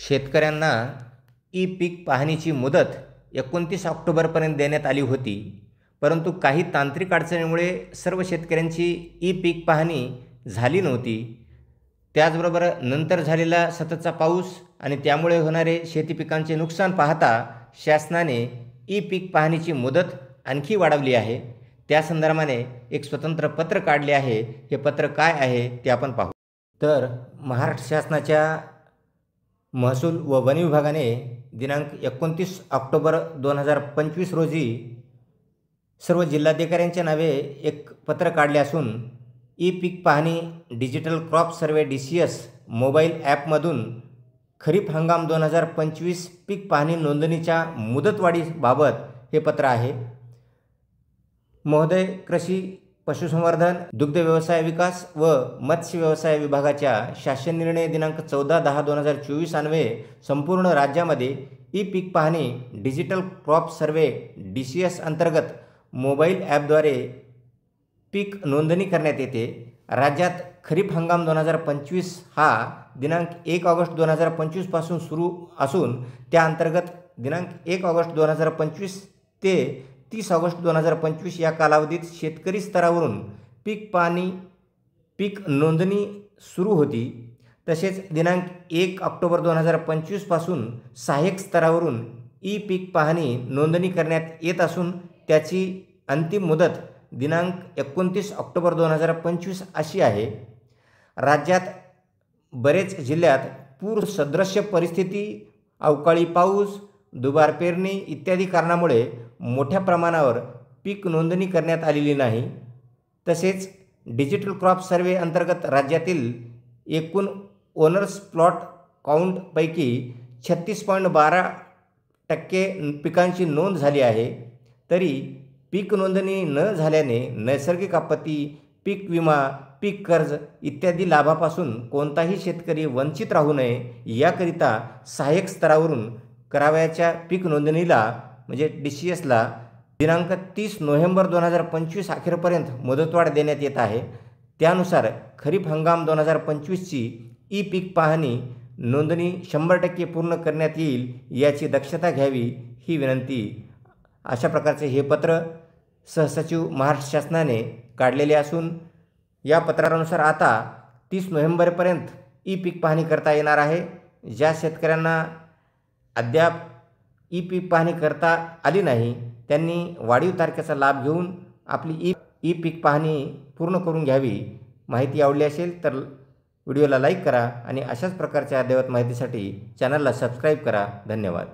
शेतकऱ्यांना ई पीक पाहणीची मुदत 29 ऑक्टोबरपर्यंत देण्यात आली होती, परंतु काही तांत्रिक अडचणीमुळे सर्व शेतकऱ्यांची ई पीक पाहणी झाली नव्हती. त्याचबरोबर नंतर झालेला सततचा पाऊस आणि त्यामुळे होणारे शेती पिकांचे नुकसान पाहता शासनाने ई पीक पाहणीची मुदत आणखी वाढवली आहे. त्या संदर्भाने एक स्वतंत्र पत्र काढले आहे. हे पत्र काय आहे ते आपण पाहू. तर महाराष्ट्र शासनाच्या महसूल व वन विभागाने दिनांक 29 ऑक्टोबर 2025 रोजी सर्व जिल्हाधिकाऱ्यांच्या नावे एक पत्र काढले असून ई पीक पाहणी digital crop survey DCS mobile ॲपमधून खरीप हंगाम 2025 पीक पाहणी नोंदणीच्या मुदतवाढीबाबत हे पत्र आहे. महोदय, कृषी पशुसंवर्धन दुग्ध व्यवसाय विकास व मत्स्य व्यवसाय विभागाच्या शासन निर्णय दिनांक 14/10/2024 अन्वये संपूर्ण राज्यामध्ये ई पीक पाहणी डिजिटल क्रॉप सर्वे DCS अंतर्गत मोबाईल ॲपद्वारे पीक नोंदणी करण्यात येते. राज्यात खरीप हंगाम 2025 हा दिनांक 1 ऑगस्ट 2025 पासून सुरू असून त्या अंतर्गत दिनांक 1 ऑगस्ट 2025 ते 30 ऑगस्ट 2025 या कालावधीत शेतकरी स्तरावरून पीक नोंदणी सुरू होती. तसेच दिनांक 1 ऑक्टोबर 2025 पासून सहाय्यक स्तरावरून ई पीक पाहणी नोंदणी करण्यात येत असून त्याची अंतिम मुदत दिनांक 29 ऑक्टोबर 2025 अशी आहे. राज्यात बरेच जिल्ह्यात पूर सदृश्य परिस्थिती, अवकाळी पाऊस, दुबार पेरणी इत्यादी कारणामुळे मोठ्या प्रमाणावर पीक नोंदणी करण्यात आलेली नाही. तसेच डिजिटल क्रॉप सर्वे अंतर्गत राज्यातील एकूण ओनर्स प्लॉट काउंटपैकी 36.12% पिकांची नोंद झाली आहे. तरी पीक नोंदणी न झाल्याने नैसर्गिक आपत्ती, पीक विमा, पीक कर्ज इत्यादी लाभापासून कोणताही शेतकरी वंचित राहू नये याकरिता सहाय्यक स्तरावरून करावयाच्या पीक नोंदणीला म्हणजे DCSला दिनांक 30 नोव्हेंबर 2025 अखेरपर्यंत मुदतवाढ देण्यात येत आहे. त्यानुसार खरीप हंगाम 2025ची ई पीक पाहणी नोंदणी 100% पूर्ण करण्यात येईल याची दक्षता घ्यावी ही विनंती. अशा प्रकारचे हे पत्र सहसचिव महाराष्ट्र शासनाने काढलेले असून या पत्रानुसार आता 30 नोव्हेंबरपर्यंत ई पीक पाहणी करता येणार आहे. ज्या शेतकऱ्यांना अद्याप ई पीक पाहणी करता आली नाही त्यांनी वाढीव तारखेचा लाभ घेऊन आपली ई पीक पाहणी पूर्ण करून घ्यावी. माहिती आवडली असेल तर व्हिडिओला लाईक करा आणि अशाच प्रकारच्या अद्ययावत माहितीसाठी चॅनलला सबस्क्राईब करा. धन्यवाद.